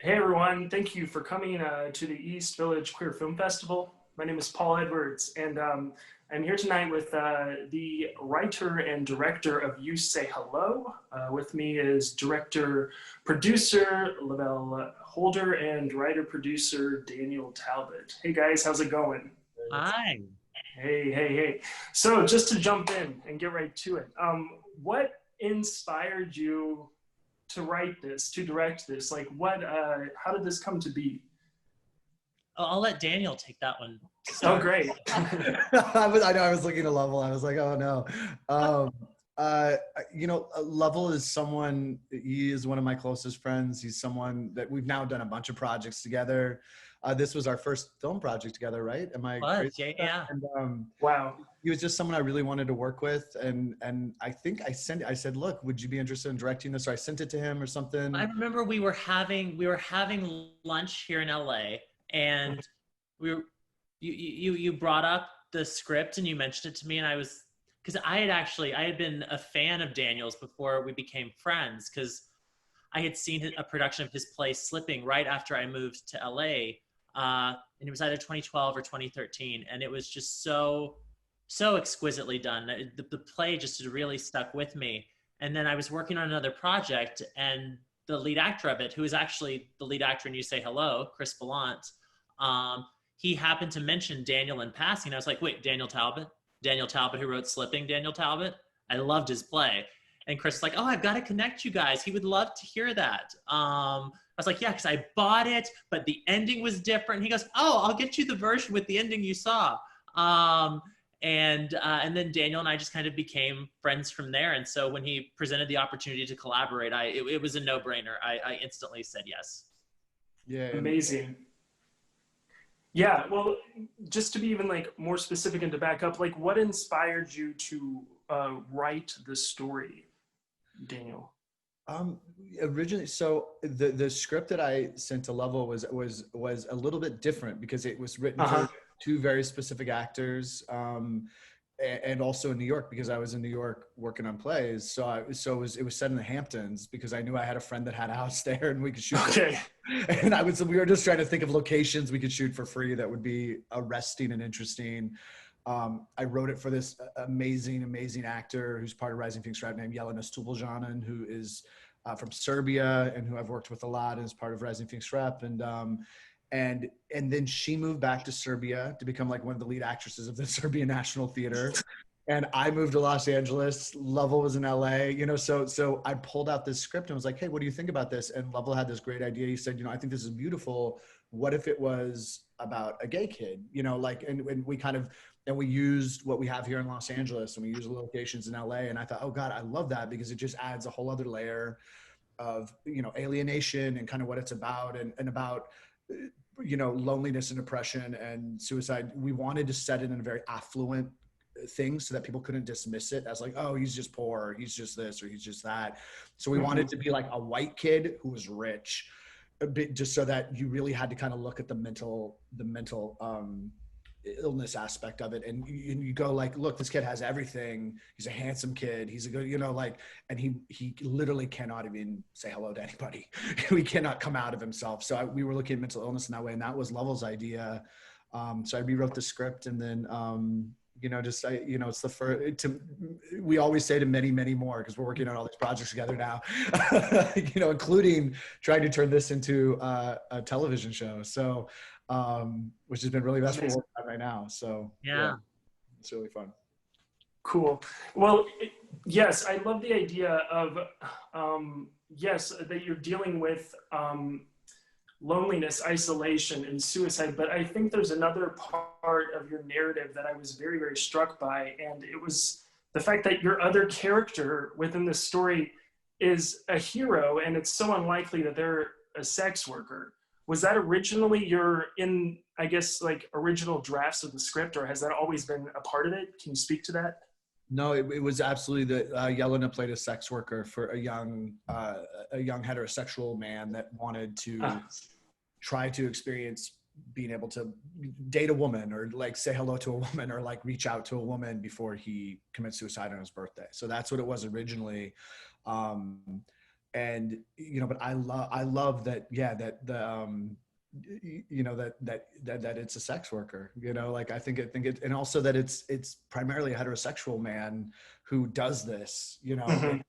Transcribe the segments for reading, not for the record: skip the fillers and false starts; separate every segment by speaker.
Speaker 1: Hey everyone, thank you for coming to the East Village Queer Film Festival. My name is Paul Edwards, and I'm here tonight with the writer and director of You Say Hello. With me is director producer Lovell Holder and writer producer Daniel Talbott. Hey guys, how's it going?
Speaker 2: Hi.
Speaker 1: Hey. So just to jump in and get right to it, what inspired you to write this, to direct this? Like, how did this come to be?
Speaker 2: I'll let Daniel take that one to
Speaker 1: Oh,
Speaker 2: start.
Speaker 1: great.
Speaker 3: I know I was looking at Lovell. I was like, oh no. Um, Lovell is someone, he is one of my closest friends. He's someone that we've now done a bunch of projects together. This was our first film project together, right? Am I crazy?
Speaker 2: Yeah.
Speaker 3: And
Speaker 1: Wow.
Speaker 3: he was just someone I really wanted to work with. And I think I said, look, would you be interested in directing this? Or I sent it to him or
Speaker 2: I
Speaker 3: something.
Speaker 2: remember we were having lunch here in LA, and we were you brought up the script and you mentioned it to me, and I was, because I had been a fan of Daniel's before we became friends, because I had seen a production of his play Slipping right after I moved to LA, and it was either 2012 or 2013, and it was just so exquisitely done. The play just really stuck with me. And then I was working on another project, and the lead actor of it, who is actually the lead actor in You Say Hello, Chris Ballant, um, he happened to mention Daniel in passing. I was like, wait, Daniel Talbot, who wrote Slipping, Daniel Talbot. I loved his play. And Chris was like, oh, I've got to connect you guys. He would love to hear that. I was like, yeah, because I bought it, but the ending was different. He goes, oh, I'll get you the version with the ending you saw. Um, and then Daniel and I just kind of became friends from there. And so when he presented the opportunity to collaborate, it was a no-brainer. I instantly said yes.
Speaker 3: Yeah.
Speaker 1: Amazing. Yeah, well, just to be even like more specific and to back up, like what inspired you to write the story, Daniel?
Speaker 3: Um, Originally, so the script that I sent to Lovell was a little bit different because it was written
Speaker 1: Uh-huh.
Speaker 3: for two very specific actors, and also in New York because I was in New York working on plays. So it was set in the Hamptons because I knew I had a friend that had a house there and we could shoot.
Speaker 1: Okay.
Speaker 3: And we were just trying to think of locations we could shoot for free that would be arresting and interesting. I wrote it for this amazing actor who's part of Rising Phoenix Rap named Jelena Stupoljanin, who is from Serbia and who I've worked with a lot and is part of Rising Phoenix Rep. And then she moved back to Serbia to become like one of the lead actresses of the Serbian National Theater. And I moved to Los Angeles. Lovell was in LA, so I pulled out this script and was like, hey, what do you think about this? And Lovell had this great idea. He said, I think this is beautiful. What if it was about a gay kid? And we used what we have here in Los Angeles and we used locations in LA. And I thought, oh God, I love that because it just adds a whole other layer of, alienation and kind of what it's about and about, loneliness and depression and suicide. We wanted to set it in a very affluent thing so that people couldn't dismiss it as like, oh, he's just poor, or he's just this, or he's just that. So we wanted to be like a white kid who was rich, a bit, just so that you really had to kind of look at the mental illness aspect of it. And you go like, look, this kid has everything. He's a handsome kid. He's a good, and he literally cannot even say hello to anybody. He cannot come out of himself. So we were looking at mental illness in that way. And that was Lovell's idea. So I rewrote the script and then, it's the first, we always say to many more, because we're working on all these projects together now, including trying to turn this into a television show. So, which has been really, that's what we're working on right now. So yeah,
Speaker 2: Yeah.
Speaker 3: it's really fun.
Speaker 1: Cool. Well, yes, I love the idea of, yes, that you're dealing with loneliness, isolation, and suicide. But I think there's another part of your narrative that I was very struck by, and it was the fact that your other character within the story is a hero, and it's so unlikely that they're a sex worker. Was that originally I guess, like original drafts of the script, or has that always been a part of it? Can you speak to that?
Speaker 3: No, it was absolutely that Yelena played a sex worker for a young heterosexual man that wanted to try to experience being able to date a woman or like say hello to a woman or like reach out to a woman before he commits suicide on his birthday. So that's what it was originally. and but I love that, yeah, that the that it's a sex worker, like I think it, and also that it's primarily a heterosexual man who does this,
Speaker 1: Mhm.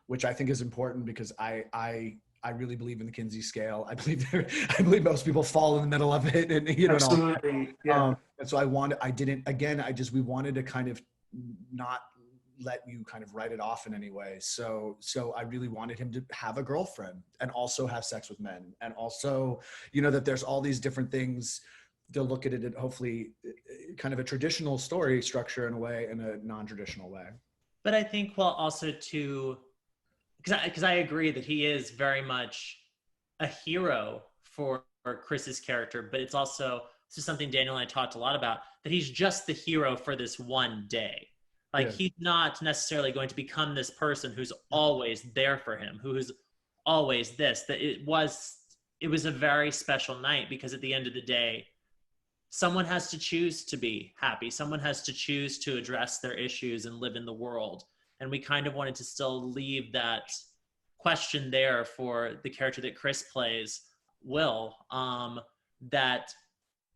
Speaker 3: which I think is important, because I really believe in the Kinsey scale. I believe most people fall in the middle of it, and and all.
Speaker 1: Absolutely. Yeah.
Speaker 3: And so we wanted to kind of not let you kind of write it off in any way. So I really wanted him to have a girlfriend and also have sex with men, and also, that there's all these different things to look at it, hopefully kind of a traditional story structure in a way, in a non-traditional way.
Speaker 2: But I think, well, also to, because I agree that he is very much a hero for Chris's character, but it's also, this is something Daniel and I talked a lot about, that he's just the hero for this one day. Like,
Speaker 3: Yeah.
Speaker 2: he's not necessarily going to become this person who's always there for him, who's always this. That it was a very special night, because at the end of the day, someone has to choose to be happy. Someone has to choose to address their issues and live in the world. And we kind of wanted to still leave that question there for the character that Chris plays, Will, that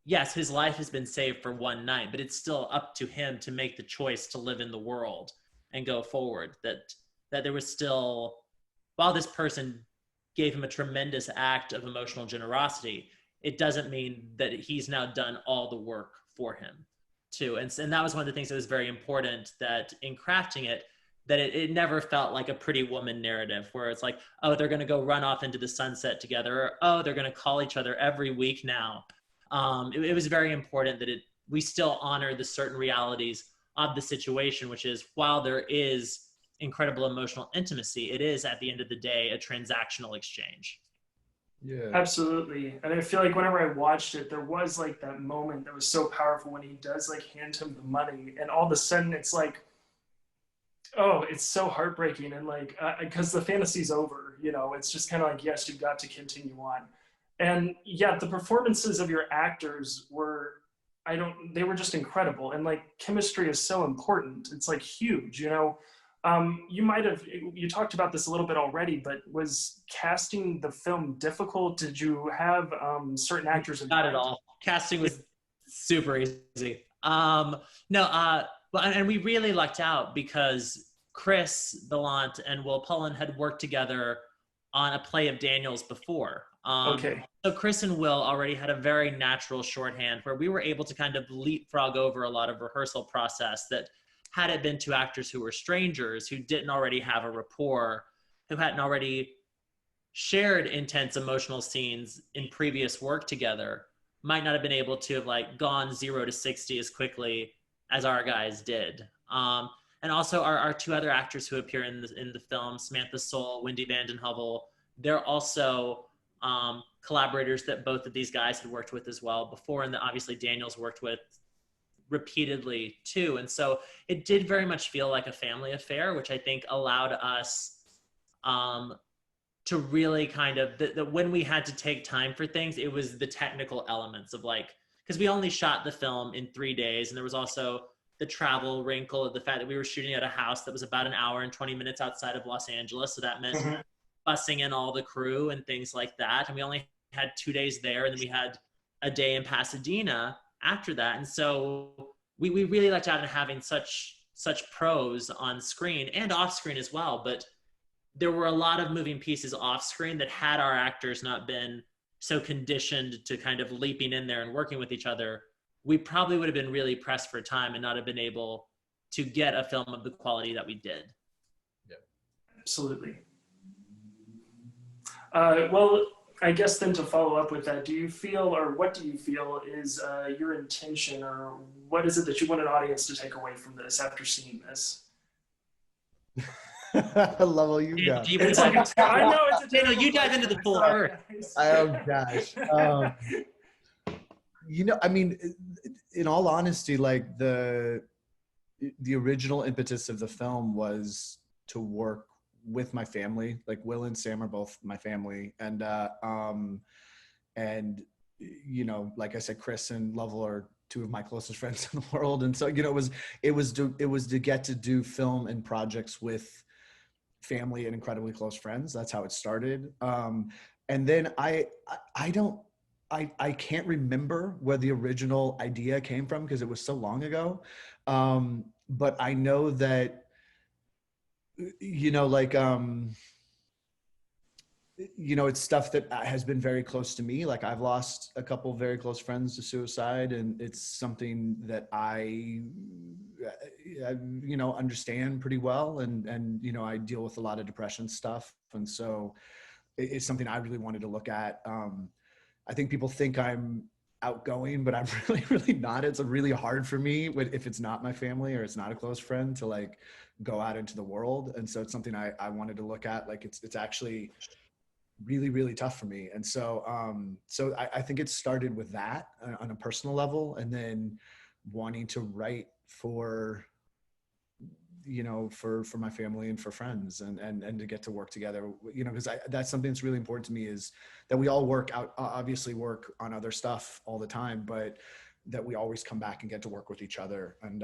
Speaker 2: yes, his life has been saved for one night, but it's still up to him to make the choice to live in the world and go forward. That there was still, while this person gave him a tremendous act of emotional generosity, it doesn't mean that he's now done all the work for him too. And that was one of the things that was very important, that in crafting it, that it never felt like a Pretty Woman narrative where it's like, oh, they're going to go run off into the sunset together, or oh, they're going to call each other every week now. It was very important that we still honor the certain realities of the situation, which is, while there is incredible emotional intimacy, it is at the end of the day a transactional exchange.
Speaker 3: Yeah.
Speaker 1: Absolutely. And I feel like whenever I watched it, there was like that moment that was so powerful when he does like hand him the money, and all of a sudden it's like, oh, it's so heartbreaking. And like, because the fantasy's over, it's just kind of like, yes, you've got to continue on. And yeah, the performances of your actors were, they were just incredible. And like, chemistry is so important. It's like huge, you talked about this a little bit already, but was casting the film difficult? Did you have certain actors in
Speaker 2: Not
Speaker 1: mind?
Speaker 2: at all. Casting was super easy. No, and we really lucked out, because Chris Ballant and Will Pullen had worked together on a play of Daniel's before.
Speaker 1: Okay.
Speaker 2: So Chris and Will already had a very natural shorthand where we were able to kind of leapfrog over a lot of rehearsal process that, had it been two actors who were strangers, who didn't already have a rapport, who hadn't already shared intense emotional scenes in previous work together, might not have been able to have like gone 0 to 60 as quickly as our guys did. And also our two other actors who appear in the film, Samantha Soul, Wendy Vanden Heuvel, they're also collaborators that both of these guys had worked with as well before, and that obviously Daniel's worked with repeatedly too. And so it did very much feel like a family affair, which I think allowed us to really kind of, that when we had to take time for things, it was the technical elements of like, because we only shot the film in 3 days, and there was also the travel wrinkle of the fact that we were shooting at a house that was about an hour and 20 minutes outside of Los Angeles. So that meant bussing in all the crew and things like that. And we only had 2 days there, and then we had a day in Pasadena after that. And so we really lucked out in having such pros on screen and off screen as well. But there were a lot of moving pieces off screen that, had our actors not been so conditioned to kind of leaping in there and working with each other, we probably would have been really pressed for time and not have been able to get a film of the quality that we did.
Speaker 3: Yeah,
Speaker 1: absolutely. Well, I guess then to follow up with that, do you feel, or what do you feel is your intention, or what is it that you want an audience to take away from this after seeing this?
Speaker 3: Lovell, you go.
Speaker 1: It's like I know it's a
Speaker 2: Daniel, you dive into the full earth.
Speaker 3: Oh gosh. I mean, in all honesty, like the original impetus of the film was to work with my family. Like Will and Sam are both my family, and like I said, Chris and Lovell are two of my closest friends in the world, and so it was to get to do film and projects with family and incredibly close friends. That's how it started. And then I can't remember where the original idea came from because it was so long ago. But I know that, it's stuff that has been very close to me. Like I've lost a couple of very close friends to suicide, and it's something that I understand pretty well. And, I deal with a lot of depression stuff. And so it's something I really wanted to look at. I think people think I'm outgoing, but I'm really, really not. It's really hard for me if it's not my family or it's not a close friend to like go out into the world. And so it's something I wanted to look at. Like it's actually really, really tough for me. And so, I think it started with that on a personal level, and then wanting to write for my family and for friends, and to get to work together, because that's something that's really important to me, is that we all obviously work on other stuff all the time, but that we always come back and get to work with each other. And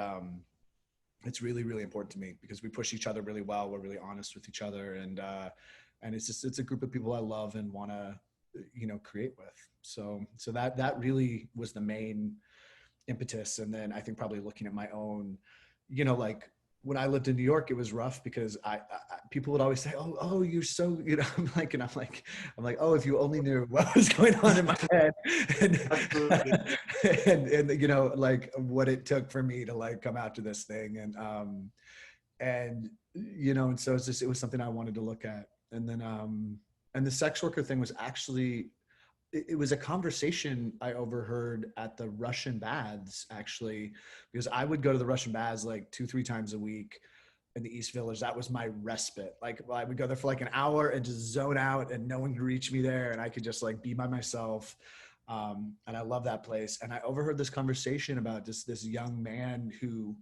Speaker 3: it's really, really important to me because we push each other really well. We're really honest with each other. And it's a group of people I love and want to, create with. So that really was the main impetus. And then I think probably looking at my own, like when I lived in New York, it was rough because people would always say, oh, you're so, I'm like, oh, if you only knew what was going on in my head, and like what it took for me to like come out to this thing. And so it was something I wanted to look at. And then, and the sex worker thing was actually, it was a conversation I overheard at the Russian baths, actually, because I would go to the Russian baths like 2-3 times a week in the East Village. That was my respite. Like I would go there for like an hour and just zone out, and no one could reach me there, and I could just like be by myself. And I love that place. And I overheard this conversation about this young man who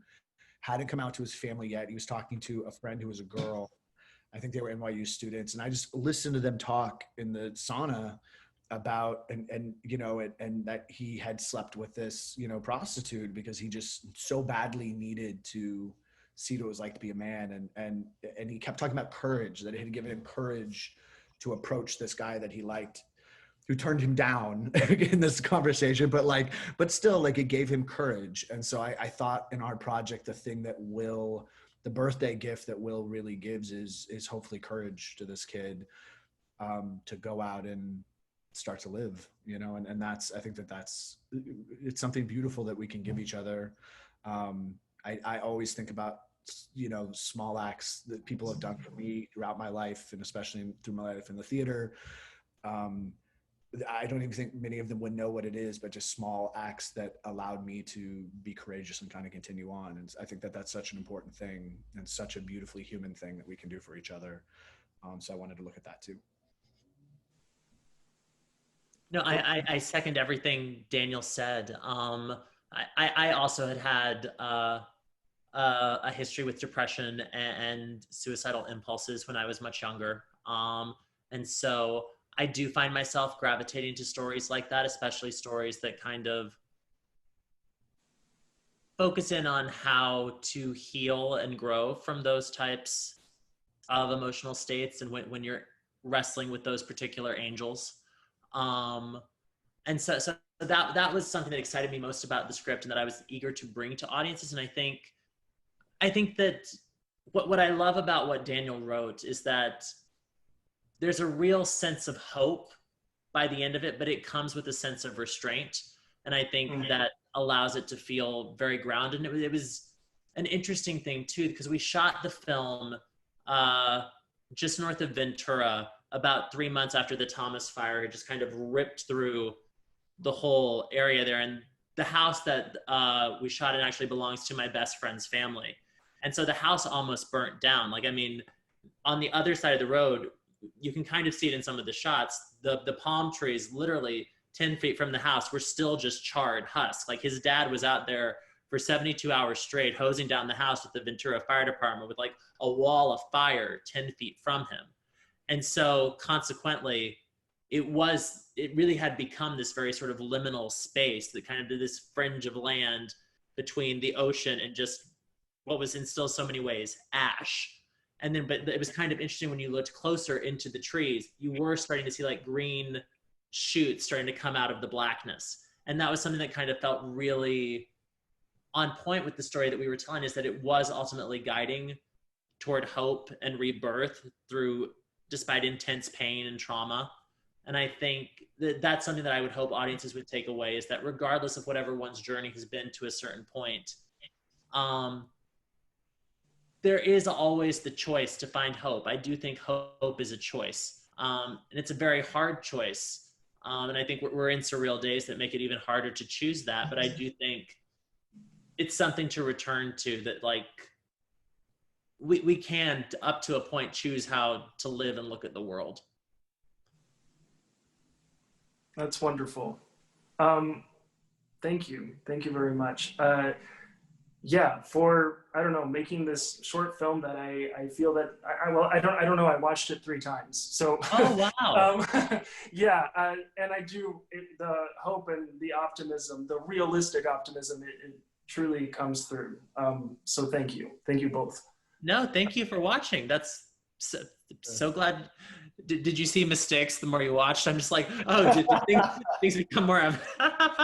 Speaker 3: hadn't come out to his family yet. He was talking to a friend who was a girl. I think they were NYU students. And I just listened to them talk in the sauna about, and that he had slept with this, prostitute because he just so badly needed to see what it was like to be a man. And he kept talking about courage, that it had given him courage to approach this guy that he liked, who turned him down in this conversation, but still like it gave him courage. And so I thought in our project, the birthday gift that Will really gives is hopefully courage to this kid, to go out and start to live, and I think it's something beautiful that we can give each other. I always think about, small acts that people have done for me throughout my life, and especially through my life in the theater. I don't even think many of them would know what it is, but just small acts that allowed me to be courageous and kind of continue on. And I think that that's such an important thing and such a beautifully human thing that we can do for each other. So I wanted to look at that too.
Speaker 2: No, I second everything Daniel said. I also had a history with depression and suicidal impulses when I was much younger. And so I do find myself gravitating to stories like that, especially stories that kind of focus in on how to heal and grow from those types of emotional states, and when you're wrestling with those particular angels. And so that was something that excited me most about the script, and that I was eager to bring to audiences. And I think that what I love about what Daniel wrote is that there's a real sense of hope by the end of it, but it comes with a sense of restraint. And I think that allows it to feel very grounded. And it was an interesting thing too, because we shot the film just north of Ventura about 3 months after the Thomas fire had just kind of ripped through the whole area there. And the house that we shot in actually belongs to my best friend's family. And so the house almost burnt down. Like, I mean, on the other side of the road, you can kind of see it in some of the shots. The palm trees, literally 10 feet from the house, were still just charred husk. Like, his dad was out there for 72 hours straight, hosing down the house with the Ventura Fire Department with like a wall of fire 10 feet from him. And so consequently, it really had become this very sort of liminal space, that kind of this fringe of land between the ocean and just what was in still so many ways ash. And then, but it was kind of interesting when you looked closer into the trees, you were starting to see like green shoots starting to come out of the blackness. And that was something that kind of felt really on point with the story that we were telling, is that it was ultimately guiding toward hope and rebirth through, despite intense pain and trauma. And I think that that's something that I would hope audiences would take away, is that regardless of whatever one's journey has been to a certain point, there is always the choice to find hope. I do think hope is a choice. And it's a very hard choice. And I think we're in surreal days that make it even harder to choose that. But I do think it's something to return to, that like we can, up to a point, choose how to live and look at the world.
Speaker 1: That's wonderful. Thank you. Thank you very much. Yeah, for, I don't know, making this short film that I feel that I don't know, I watched it 3 times. So
Speaker 2: oh wow.
Speaker 1: Yeah, and I do the hope and the optimism, the realistic optimism, it truly comes through. So thank you both.
Speaker 2: No, thank you for watching. That's so glad. Did you see mistakes the more you watched? I'm just like, oh, did things become more evident?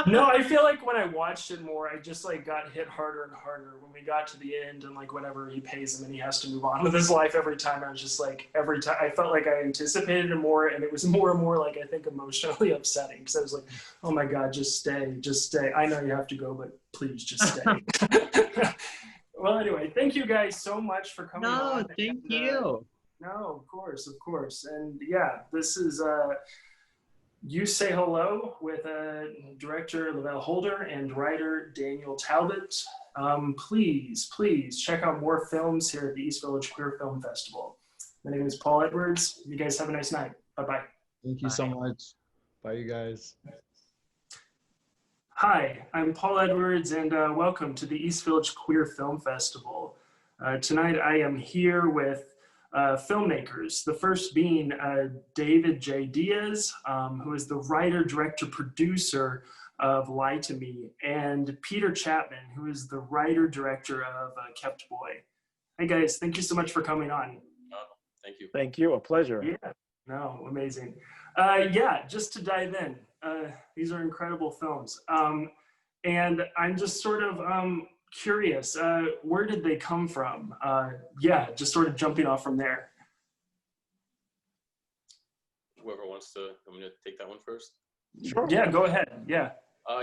Speaker 1: No, I feel like when I watched it more, I just like got hit harder and harder when we got to the end, and like whenever he pays him and he has to move on with his life every time, I was just like, every time I felt like I anticipated it more, and it was more and more like, I think, emotionally upsetting, because I was like, oh my God, just stay. I know you have to go, but please just stay. Well, anyway, thank you guys so much for coming on.
Speaker 2: No, thank you.
Speaker 1: No, of course. And yeah, this is You Say Hello with director Lovell Holder and writer Daniel Talbott. Please check out more films here at the East Village Queer Film Festival. My name is Paul Edwards. You guys have a nice night. Bye-bye.
Speaker 3: Thank you so much. Bye, you guys.
Speaker 1: Hi, I'm Paul Edwards, and welcome to the East Village Queer Film Festival. Tonight I am here with filmmakers, the first being David J. Diaz, who is the writer, director, producer of Lie to Me, and Peter Chapman, who is the writer, director of Kept Boy. Hey guys, thank you so much for coming on.
Speaker 4: Thank you.
Speaker 5: Thank you, a pleasure.
Speaker 1: Yeah, no, amazing. Yeah, just to dive in, these are incredible films. And I'm just sort of curious, where did they come from? Yeah, just sort of jumping off from there.
Speaker 4: Whoever wants to, I'm going to take that one first.
Speaker 5: Sure.
Speaker 1: Yeah, go ahead. Yeah.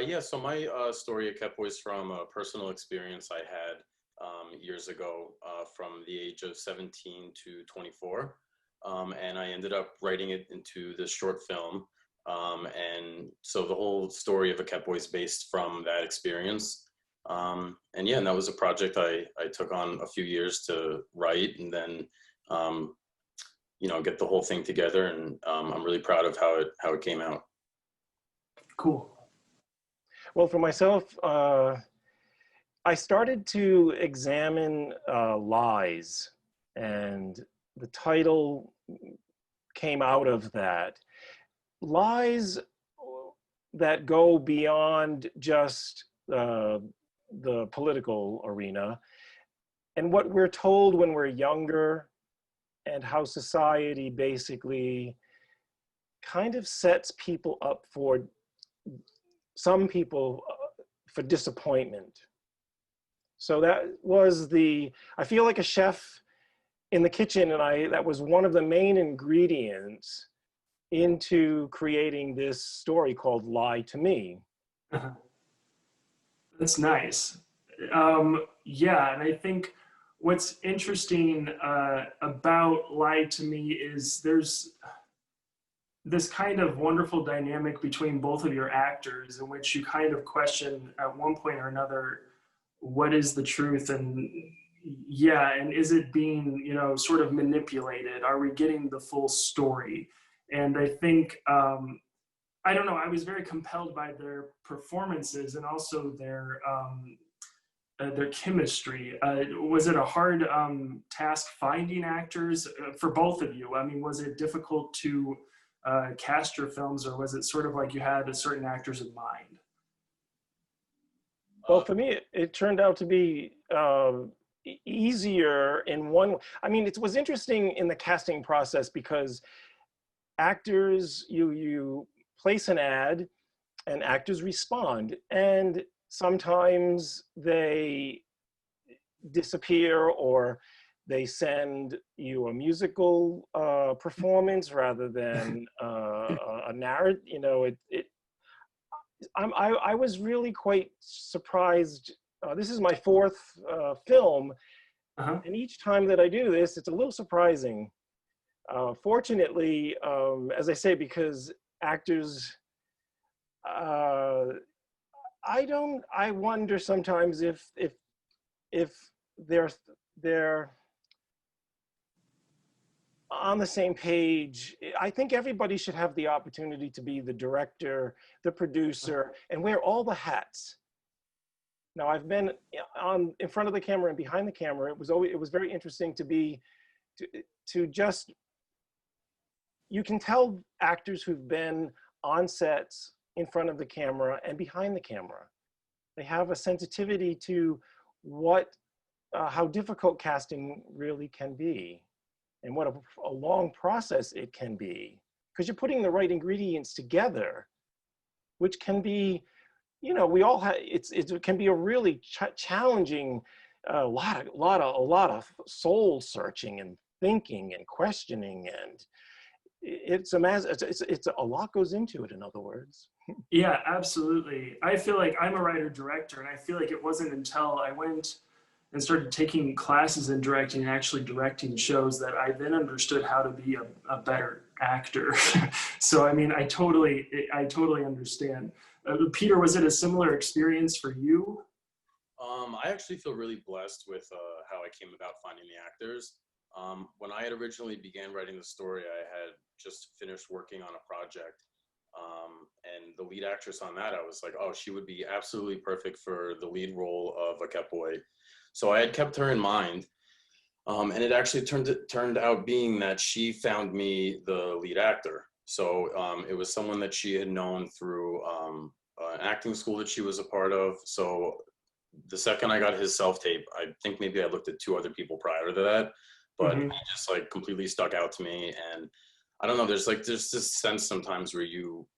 Speaker 4: Yeah, so my story at Kept Boy is from a personal experience I had years ago from the age of 17 to 24. And I ended up writing it into this short film. And so the whole story of a Kept Boy is based from that experience. And yeah, and that was a project I took on a few years to write, and then, you know, get the whole thing together. And I'm really proud of how it came out.
Speaker 1: Cool.
Speaker 5: Well, for myself, I started to examine lies, and the title came out of that. Lies that go beyond just the political arena, and what we're told when we're younger, and how society basically kind of sets people up for, some people, for disappointment. So that was I feel like a chef in the kitchen, and that was one of the main ingredients into creating this story called Lie to Me.
Speaker 1: Uh-huh. That's nice. Yeah, and I think what's interesting about Lie to Me is there's this kind of wonderful dynamic between both of your actors, in which you kind of question at one point or another, what is the truth? And yeah, and is it being, you know, sort of manipulated? Are we getting the full story? And I think, I don't know, I was very compelled by their performances and also their chemistry. Was it a hard task finding actors for both of you? I mean, was it difficult to cast your films, or was it sort of like you had a certain actors in mind?
Speaker 5: Well, for me, it turned out to be easier in one. I mean, it was interesting in the casting process because actors, you place an ad and actors respond, and sometimes they disappear or they send you a musical performance rather than a narrative. You know, I was really quite surprised. This is my fourth film, and each time that I do this, it's a little surprising. Fortunately, as I say, because actors, I wonder sometimes if they're on the same page. I think everybody should have the opportunity to be the director, the producer, and wear all the hats. Now, I've been in front of the camera and behind the camera. It was very interesting to just, you can tell actors who've been on sets in front of the camera and behind the camera. They have a sensitivity to how difficult casting really can be, and what a long process it can be, because you're putting the right ingredients together, which can be, you know, we all have, it can be a really challenging, a lot of soul searching and thinking and questioning, and it's a lot goes into it, in other words.
Speaker 1: Yeah, absolutely. I feel like I'm a writer director, and I feel like it wasn't until I went and started taking classes in directing and actually directing shows that I then understood how to be a better actor. So, I mean, I totally understand. Peter, was it a similar experience for you?
Speaker 4: I actually feel really blessed with how I came about finding the actors. When I had originally began writing the story, I had just finished working on a project. And the lead actress on that, I was like, oh, she would be absolutely perfect for the lead role of a Kepoy. So I had kept her in mind, and it actually turned out being that she found me the lead actor. So it was someone that she had known through an acting school that she was a part of. So the second I got his self-tape, I think maybe I looked at 2 other people prior to that, but he just like completely stuck out to me. And I don't know, there's this sense sometimes where you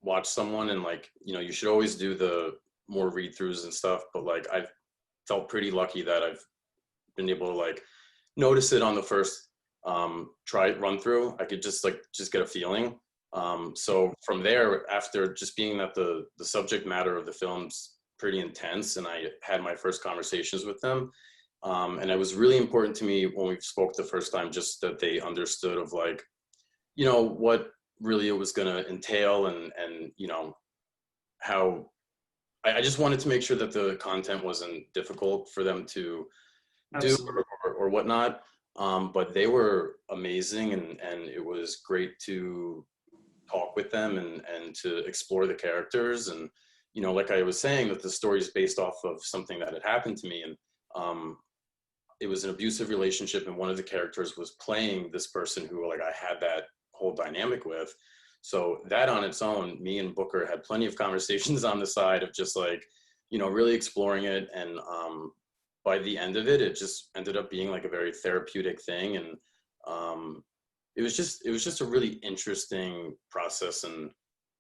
Speaker 4: watch someone and, like, you know, you should always do the more read-throughs and stuff, but like I've felt pretty lucky that I've been able to like notice it on the first run through. I could just get a feeling. So from there, after just being that the subject matter of the film's pretty intense, and I had my first conversations with them, and it was really important to me when we spoke the first time, just that they understood of, like, you know, what really it was going to entail, and you know, how I just wanted to make sure that the content wasn't difficult for them to do or whatnot. But they were amazing, and it was great to talk with them and to explore the characters. And, you know, like I was saying, that the story is based off of something that had happened to me. And it was an abusive relationship, and one of the characters was playing this person who, like, I had that whole dynamic with. So that on its own, me and Booker had plenty of conversations on the side of just, like, you know, really exploring it. And by the end of it, it just ended up being like a very therapeutic thing. And it was just a really interesting process. And,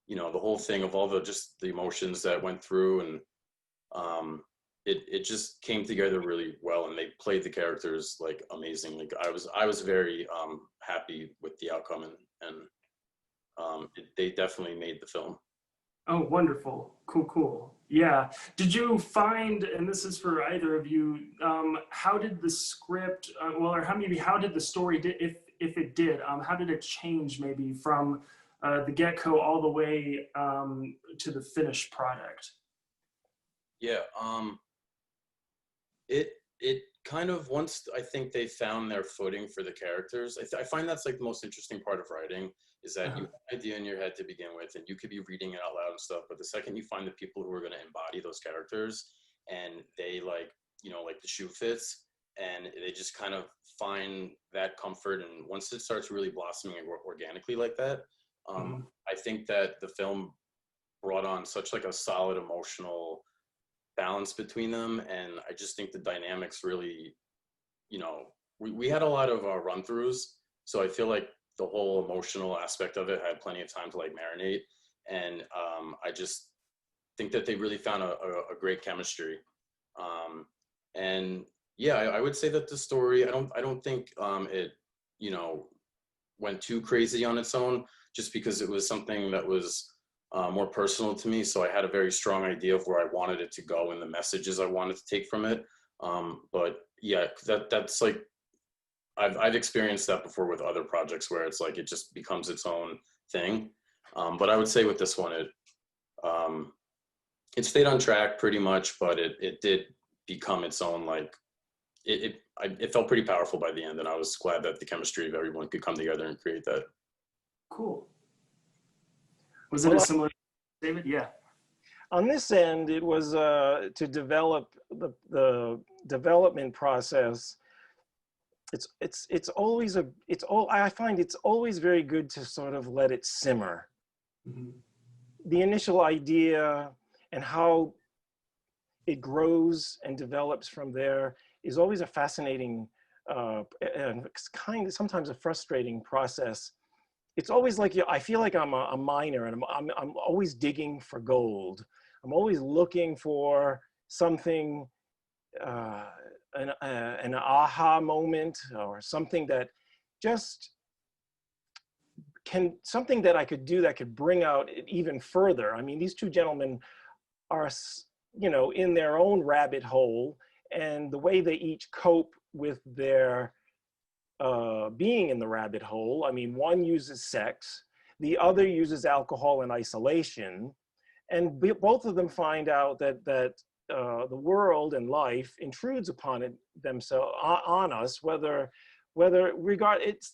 Speaker 4: you know, the whole thing of all the emotions that went through, and it just came together really well, and they played the characters like amazingly. I was very happy with the outcome, and they definitely made the film.
Speaker 1: Oh, wonderful. Cool. Yeah. Did you find, and this is for either of you, how did the script, or how did the story, if it did, how did it change maybe from the get-go all the way to the finished product?
Speaker 4: Yeah. It kind of, once I think they found their footing for the characters, I find that's like the most interesting part of writing, is that you have an idea in your head to begin with, and you could be reading it out loud and stuff, but the second you find the people who are going to embody those characters, and they, like, you know, like the shoe fits, and they just kind of find that comfort, and once it starts really blossoming organically like that, I think that the film brought on such like a solid emotional balance between them. And I just think the dynamics really, you know, we had a lot of run-throughs. So I feel like the whole emotional aspect of it had plenty of time to like marinate. And I just think that they really found a great chemistry. And yeah, I would say that the story, I don't think it, you know, went too crazy on its own, just because it was something that was more personal to me. So I had a very strong idea of where I wanted it to go and the messages I wanted to take from it. But yeah, that's like, I've experienced that before with other projects where it's like, it just becomes its own thing. But I would say with this one, it stayed on track pretty much, but it did become its own, like, it felt pretty powerful by the end, and I was glad that the chemistry of everyone could come together and create that.
Speaker 1: Cool. Was it a similar, David? Yeah.
Speaker 5: On this end, it was to develop the development process. I find it's always very good to sort of let it simmer.
Speaker 1: Mm-hmm.
Speaker 5: The initial idea and how it grows and develops from there is always a fascinating and kind of sometimes a frustrating process. It's always like, I feel like I'm a miner, and I'm always digging for gold. I'm always looking for something, an aha moment, or something that just something that I could do that could bring out it even further. I mean, these two gentlemen are, you know, in their own rabbit hole, and the way they each cope with their being in the rabbit hole. I mean, one uses sex, the other uses alcohol and isolation, and both of them find out that the world and life intrudes upon on us,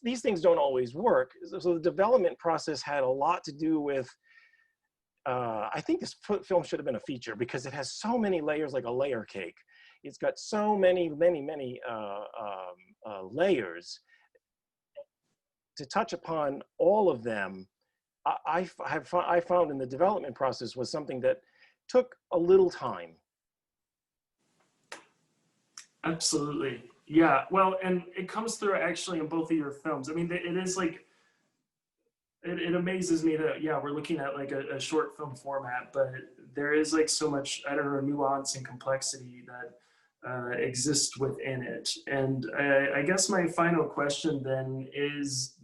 Speaker 5: these things don't always work. So the development process had a lot to do with, I think this film should have been a feature, because it has so many layers, like a layer cake. It's got so many layers. To touch upon all of them, I found in the development process was something that took a little time.
Speaker 1: Absolutely. Yeah. Well, and it comes through actually in both of your films. I mean, it is like, it amazes me that, yeah, we're looking at like a short film format, but there is like so much, I don't know, nuance and complexity that exists within it. And I guess my final question then is,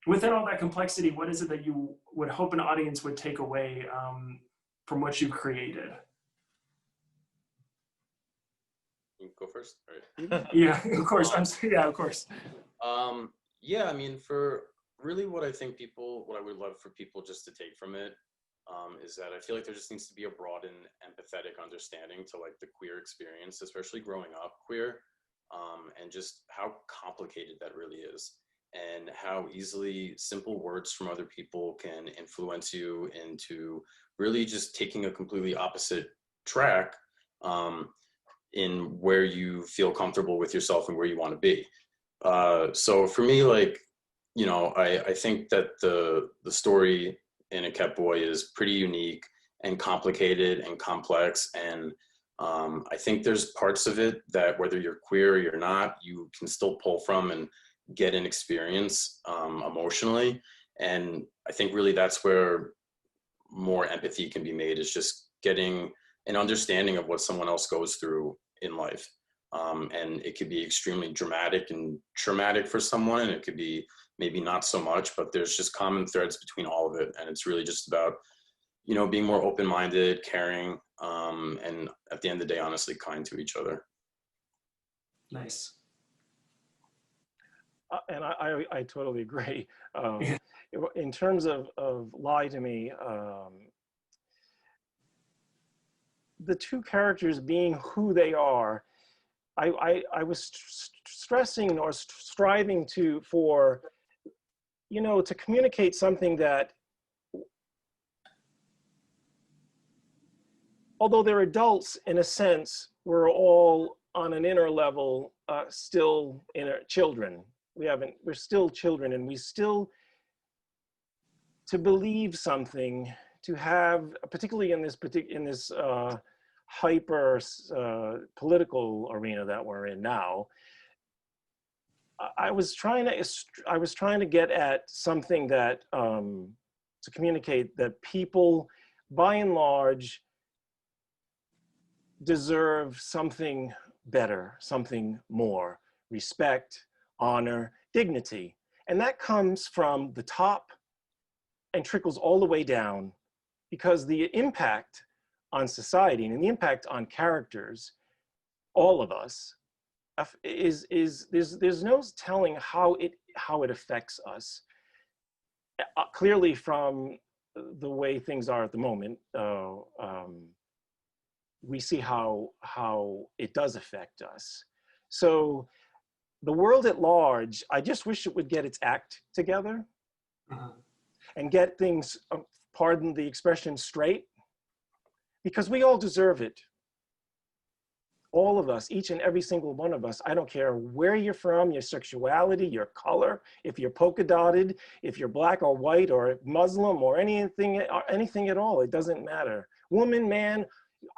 Speaker 1: within all that complexity, what is it that you would hope an audience would take away from what you created?
Speaker 4: You go first. All right.
Speaker 1: Yeah, of course. Yeah, of course.
Speaker 4: Yeah, I mean, for really what I would love for people just to take from it is that I feel like there just needs to be a broad and empathetic understanding to like the queer experience, especially growing up queer, and just how complicated that really is, and how easily simple words from other people can influence you into really just taking a completely opposite track in where you feel comfortable with yourself and where you want to be. So for me, like, you know, I think that the story in A Kept Boy is pretty unique and complicated and complex. And I think there's parts of it that whether you're queer or you're not, you can still pull from and get an experience emotionally. And I think really that's where more empathy can be made, is just getting an understanding of what someone else goes through in life. And it could be extremely dramatic and traumatic for someone, and it could be maybe not so much, but there's just common threads between all of it. And it's really just about, you know, being more open-minded, caring, and at the end of the day, honestly, kind to each other.
Speaker 1: Nice.
Speaker 5: And I totally agree. In terms of Lie to Me, the two characters being who they are, I was stressing or striving for, you know, to communicate something that, although they're adults in a sense, we're all on an inner level still children. We're still children, and we still, to believe something, to have, particularly in this hyper political arena that we're in now, I was trying to get at something that to communicate that people, by and large, deserve something better, something more: respect, honor, dignity. And that comes from the top and trickles all the way down, because the impact on society and the impact on characters, all of us, there's no telling how it affects us. Clearly, from the way things are at the moment, we see how it does affect us. So the world at large, I just wish it would get its act together and get things, pardon the expression, straight, because we all deserve it. All of us, each and every single one of us. I don't care where you're from, your sexuality, your color, if you're polka dotted, if you're black or white or Muslim or anything at all, it doesn't matter. Woman, man,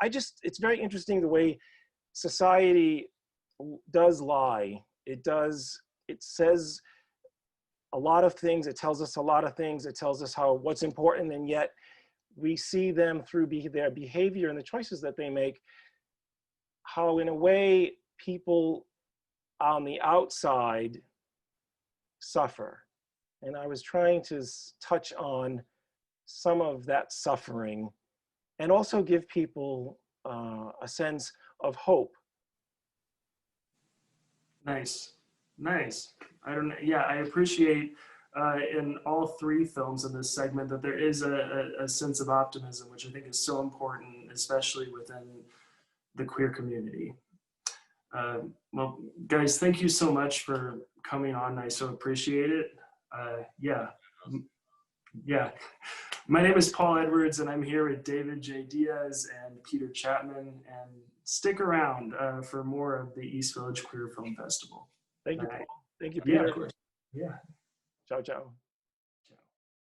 Speaker 5: it's very interesting the way society does lie. It says a lot of things, it tells us a lot of things, it tells us what's important, and yet we see them through their behavior and the choices that they make, how in a way people on the outside suffer. And I was trying to touch on some of that suffering and also give people a sense of hope.
Speaker 1: Nice. I appreciate in all three films in this segment that there is a sense of optimism, which I think is so important, especially within the queer community. Well, guys, thank you so much for coming on. I so appreciate it. My name is Paul Edwards, and I'm here with David J. Diaz and Peter Chapman. And stick around for more of the East Village Queer Film Festival.
Speaker 5: Thank you, Paul. Thank you, Peter.
Speaker 1: Yeah, of course. Yeah.
Speaker 5: Ciao, ciao.